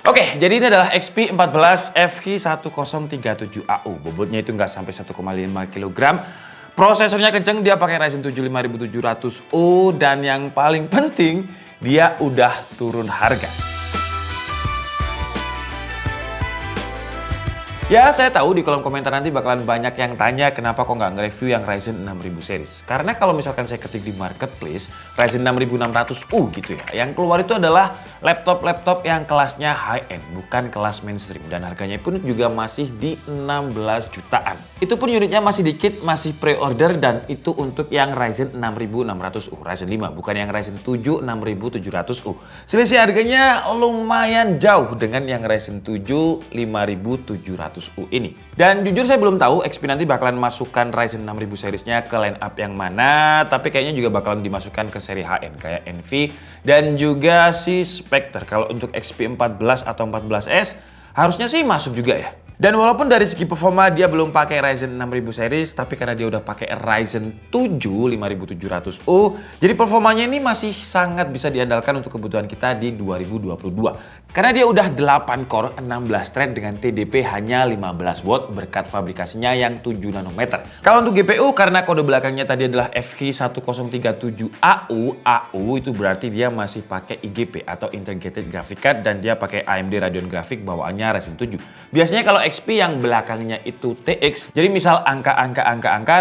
Oke, jadi ini adalah XP 14 FH1037AU. Bobotnya itu nggak sampai 1,5 kg. Prosesornya kenceng, dia pakai Ryzen 7 5700U. Dan yang paling penting, dia udah turun harga. Ya, saya tahu di kolom komentar nanti bakalan banyak yang tanya kenapa kok nggak nge-review yang Ryzen 6000 series. Karena kalau misalkan saya ketik di marketplace, Ryzen 6600U gitu ya, yang keluar itu adalah laptop-laptop yang kelasnya high-end, bukan kelas mainstream. Dan harganya pun juga masih di 16 jutaan. Itu pun unitnya masih dikit, masih pre-order, dan itu untuk yang Ryzen 6600U, Ryzen 5, bukan yang Ryzen 7 6700U. Selisih harganya lumayan jauh dengan yang Ryzen 7 5700U ini. Dan jujur saya belum tahu XP nanti bakalan masukkan Ryzen 6000 seriesnya ke line up yang mana, tapi kayaknya juga bakalan dimasukkan ke seri HN kayak Envy dan juga si Spectre. Kalau untuk XP 14 atau 14S harusnya sih masuk juga ya. Dan walaupun dari segi performa dia belum pakai Ryzen 6000 series, tapi karena dia udah pakai Ryzen 7 5700U, jadi performanya ini masih sangat bisa diandalkan untuk kebutuhan kita di 2022. Karena dia udah 8 core, 16 thread dengan TDP hanya 15 watt berkat fabrikasinya yang 7 nanometer. Kalau untuk GPU, karena kode belakangnya tadi adalah FH1037AU, AU itu berarti dia masih pakai IGP atau Integrated Graphic Card, dan dia pakai AMD Radeon Graphics bawaannya Ryzen 7. Biasanya kalau XP yang belakangnya itu TX, jadi misal angka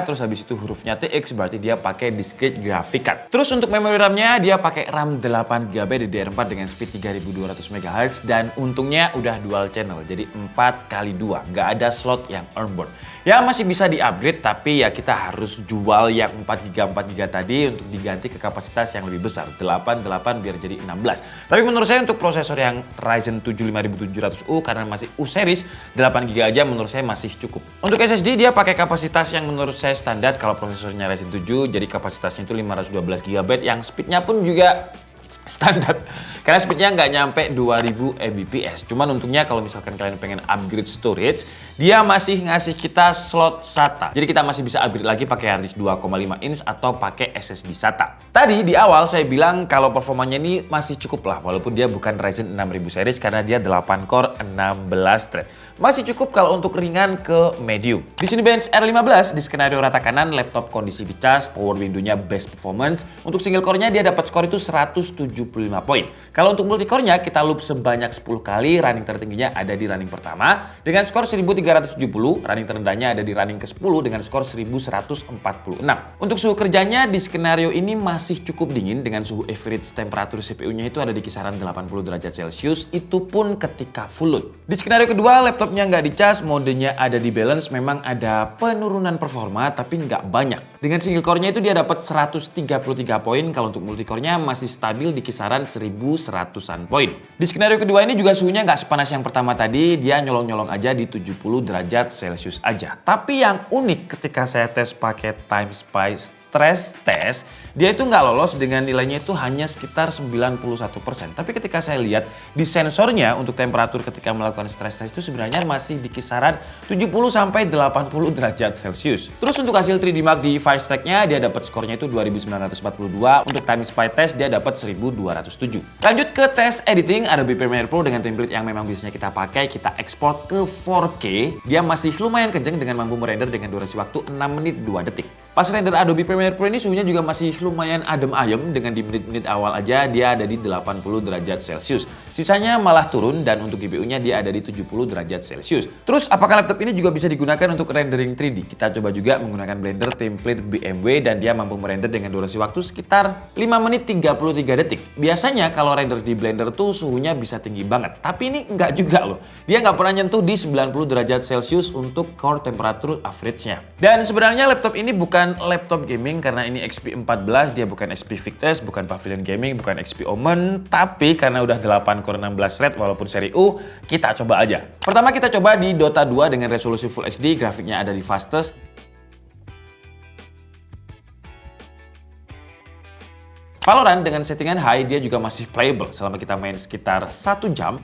terus habis itu hurufnya TX, berarti dia pakai discrete graphic card. Terus untuk memori RAM-nya dia pakai RAM 8GB DDR4 dengan speed 3200 MHz, dan untungnya udah dual channel, jadi 4x2, nggak ada slot yang onboard. Ya masih bisa di-upgrade, tapi ya kita harus jual yang 4GB tadi untuk diganti ke kapasitas yang lebih besar, 8 biar jadi 16. Tapi menurut saya untuk prosesor yang Ryzen 7 5700U karena masih U series, 8GB aja menurut saya masih cukup. Untuk SSD dia pakai kapasitas yang menurut saya standar kalau prosesornya Ryzen 7, jadi kapasitasnya itu 512GB yang speednya pun juga standar. Karena speednya nggak nyampe 2000 Mbps. Cuman untungnya kalau misalkan kalian pengen upgrade storage, dia masih ngasih kita slot SATA. Jadi kita masih bisa upgrade lagi pakai hard disk 2,5 inch atau pakai SSD SATA. Tadi di awal saya bilang kalau performanya ini masih cukup lah, walaupun dia bukan Ryzen 6000 series karena dia 8 core 16 thread. Masih cukup kalau untuk ringan ke medium. Di sini bench R15 di skenario rata kanan, laptop kondisi dicas, power window-nya best performance. Untuk single core-nya dia dapat skor itu 175 poin. Kalau untuk multicore-nya kita loop sebanyak 10 kali, running tertingginya ada di running pertama dengan skor 1370, running terendahnya ada di running ke-10 dengan skor 1146. Untuk suhu kerjanya di skenario ini masih cukup dingin dengan suhu average temperatur CPU-nya itu ada di kisaran 80 derajat Celcius, itu pun ketika full load. Di skenario kedua, laptopnya nggak dicas, modenya ada di balance, memang ada penurunan performa tapi nggak banyak. Dengan single core-nya itu dia dapat 133 poin, kalau untuk multicore-nya masih stabil di kisaran 1100-an poin. Di skenario kedua ini juga suhunya nggak sepanas yang pertama tadi, dia nyolong-nyolong aja di 70 derajat Celcius aja. Tapi yang unik ketika saya tes pakai TimeSpy stress test, dia itu nggak lolos dengan nilainya itu hanya sekitar 91%. Tapi ketika saya lihat di sensornya untuk temperatur ketika melakukan stress test itu sebenarnya masih di kisaran 70-80 derajat Celcius. Terus untuk hasil 3D Mark di Vice Tech-nya dia dapat skornya itu 2942. Untuk TimeSpy test dia dapat 1207. Lanjut ke tes editing, Adobe Premiere Pro dengan template yang memang biasanya kita pakai, kita ekspor ke 4K. Dia masih lumayan kenceng dengan mampu merender dengan durasi waktu 6 menit 2 detik. Pas render Adobe Premiere Pro ini suhunya juga masih lumayan adem ayem, dengan di menit-menit awal aja dia ada di 80 derajat Celcius. Sisanya malah turun, dan untuk GPU-nya dia ada di 70 derajat Celcius. Terus apakah laptop ini juga bisa digunakan untuk rendering 3D? Kita coba juga menggunakan Blender template BMW dan dia mampu merender dengan durasi waktu sekitar 5 menit 33 detik. Biasanya kalau render di Blender tuh suhunya bisa tinggi banget, tapi ini enggak juga loh. Dia nggak pernah nyentuh di 90 derajat Celcius untuk core temperature average-nya. Dan sebenarnya laptop ini bukan laptop gaming karena ini XP 14, dia bukan XP Victus, bukan Pavilion Gaming, bukan XP Omen, tapi karena udah 8 core 16 thread walaupun seri U, kita coba aja. Pertama kita coba di Dota 2 dengan resolusi Full HD, grafiknya ada di fastest. Valorant dengan settingan high dia juga masih playable selama kita main sekitar 1 jam.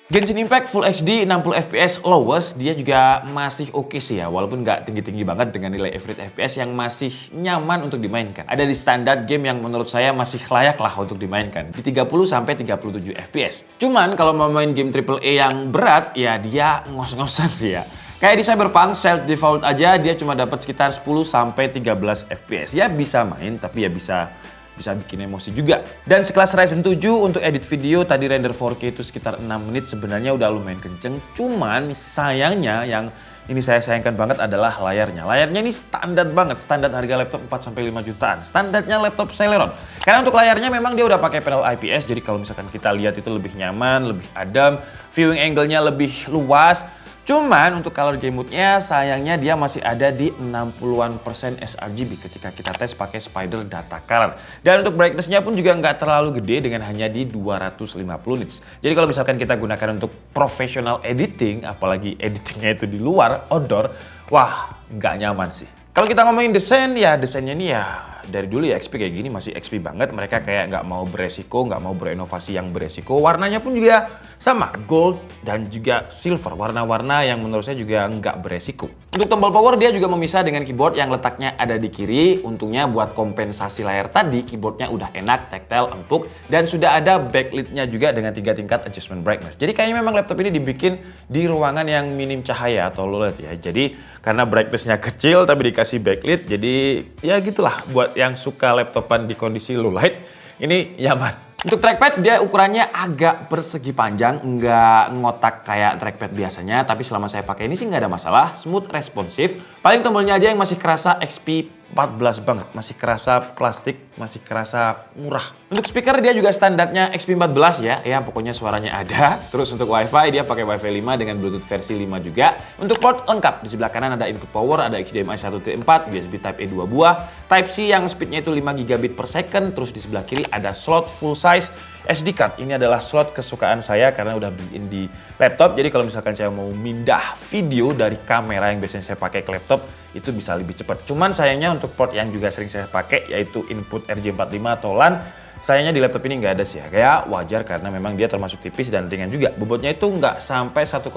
Genshin Impact Full HD 60 FPS lowest dia juga masih oke sih ya, walaupun nggak tinggi-tinggi banget dengan nilai average FPS yang masih nyaman untuk dimainkan. Ada di standar game yang menurut saya masih layak lah untuk dimainkan, di 30-37 FPS. Cuman kalau mau main game AAA yang berat, ya dia ngos-ngosan sih ya. Kayak di Cyberpunk Self Default aja dia cuma dapat sekitar 10-13 FPS. Ya bisa main, tapi ya bisa bikin emosi juga. Dan sekelas Ryzen 7 untuk edit video tadi render 4K itu sekitar 6 menit sebenarnya udah lumayan kenceng. Cuman sayangnya yang ini saya sayangkan banget adalah layarnya. Layarnya ini standar banget, standar harga laptop 4-5 jutaan. Standarnya laptop Celeron. Karena untuk layarnya memang dia udah pakai panel IPS, jadi kalau misalkan kita lihat itu lebih nyaman, lebih adem, viewing angle-nya lebih luas. Cuman untuk color game mode-nya sayangnya dia masih ada di 60-an% sRGB ketika kita tes pakai Spider Data Color. Dan untuk brightness-nya pun juga nggak terlalu gede dengan hanya di 250 nits. Jadi kalau misalkan kita gunakan untuk professional editing, apalagi editingnya itu di luar, outdoor, wah nggak nyaman sih. Kalau kita ngomongin desain, ya desainnya ini ya dari dulu ya XP kayak gini masih XP banget. Mereka kayak nggak mau beresiko, nggak mau berinovasi yang beresiko. Warnanya pun juga sama, gold dan juga silver. Warna-warna yang menurut saya juga nggak beresiko. Untuk tombol power dia juga memisah dengan keyboard yang letaknya ada di kiri. Untungnya buat kompensasi layar tadi, keyboardnya udah enak, tactile, empuk. Dan sudah ada backlit-nya juga dengan 3 tingkat adjustment brightness. Jadi kayaknya memang laptop ini dibikin di ruangan yang minim cahaya atau low light ya. Jadi karena brightness-nya kecil tapi dikasih backlit, jadi ya gitulah buat yang suka laptopan di kondisi low light, ini nyaman. Untuk trackpad dia ukurannya agak persegi panjang, nggak ngotak kayak trackpad biasanya, tapi selama saya pakai ini sih nggak ada masalah, smooth, responsif. Paling tombolnya aja yang masih kerasa XP 14 banget, masih kerasa plastik, masih kerasa murah. Untuk speaker dia juga standarnya XP14 ya pokoknya suaranya ada. Terus untuk WiFi dia pakai WiFi 5 dengan Bluetooth versi 5 juga. Untuk port lengkap, di sebelah kanan ada input power, ada HDMI 1.4, USB Type E 2 buah, Type C yang speednya itu 5 GB per second. Terus di sebelah kiri ada slot full size SD card. Ini adalah slot kesukaan saya karena udah beliin di laptop. Jadi kalau misalkan saya mau mindah video dari kamera yang biasanya saya pakai ke laptop, itu bisa lebih cepat. Cuman sayangnya untuk port yang juga sering saya pakai yaitu input RJ45 atau LAN, sayangnya di laptop ini nggak ada sih ya. Kayak wajar karena memang dia termasuk tipis dan ringan juga. Bobotnya itu nggak sampai 1,5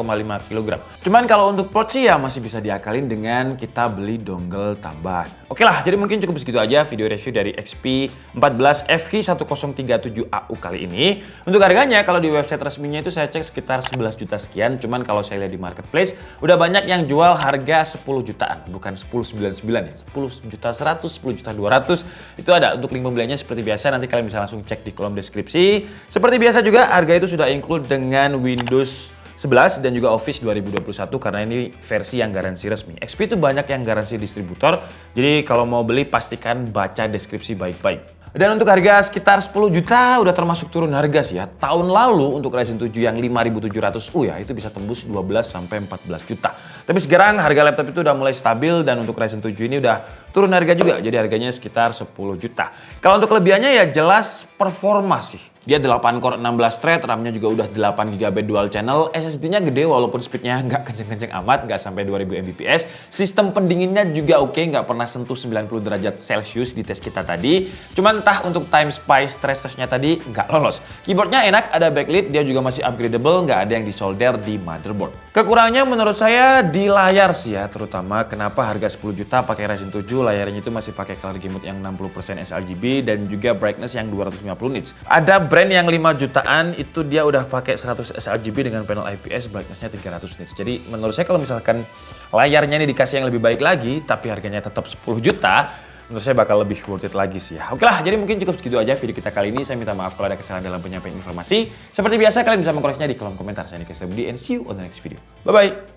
kg. Cuman kalau untuk port sih ya masih bisa diakalin dengan kita beli dongle tambahan. Oke lah, jadi mungkin cukup segitu aja video review dari XP14 FH1037AU kali ini. Untuk harganya kalau di website resminya itu saya cek sekitar 11 juta sekian. Cuman kalau saya lihat di marketplace udah banyak yang jual harga 10 jutaan, bukan 10,99 ya. 10 juta 100, 10 juta 200 itu ada. Untuk link pembeliannya seperti biasa nanti kalian bisa langsung cek di kolom deskripsi. Seperti biasa juga harga itu sudah include dengan Windows 11 dan juga Office 2021 karena ini versi yang garansi resmi. XP itu banyak yang garansi distributor, jadi kalau mau beli pastikan baca deskripsi baik-baik. Dan untuk harga sekitar 10 juta udah termasuk turun harga sih ya. Tahun lalu untuk Ryzen 7 yang 5700U ya itu bisa tembus 12 sampai 14 juta. Tapi sekarang harga laptop itu udah mulai stabil dan untuk Ryzen 7 ini udah turun harga juga. Jadi harganya sekitar 10 juta. Kalau untuk kelebihannya ya jelas performa sih. Dia 8 core 16 thread, RAM-nya juga udah 8 GB dual channel, SSD-nya gede walaupun speed-nya nggak kenceng-kenceng amat, nggak sampai 2000 Mbps. Sistem pendinginnya juga oke, nggak pernah sentuh 90 derajat Celcius di tes kita tadi. Cuman entah untuk time spice stress test-nya tadi nggak lolos. Keyboardnya enak, ada backlit, dia juga masih upgradable, nggak ada yang disolder di motherboard. Kekurangannya menurut saya di layar sih ya, terutama kenapa harga 10 juta pakai Ryzen 7, layarnya itu masih pakai color game mode yang 60% sRGB dan juga brightness yang 250 nits. Ada brand yang 5 jutaan itu dia udah pakai 100 sRGB dengan panel IPS, brightness-nya 300 nits. Jadi menurut saya kalau misalkan layarnya ini dikasih yang lebih baik lagi tapi harganya tetap 10 juta, menurut saya bakal lebih worth it lagi sih ya. Oke lah, jadi mungkin cukup segitu aja video kita kali ini. Saya minta maaf kalau ada kesalahan dalam penyampaian informasi. Seperti biasa kalian bisa mengkoreksinya di kolom komentar. Saya Nick Budi and see you on the next video. Bye bye.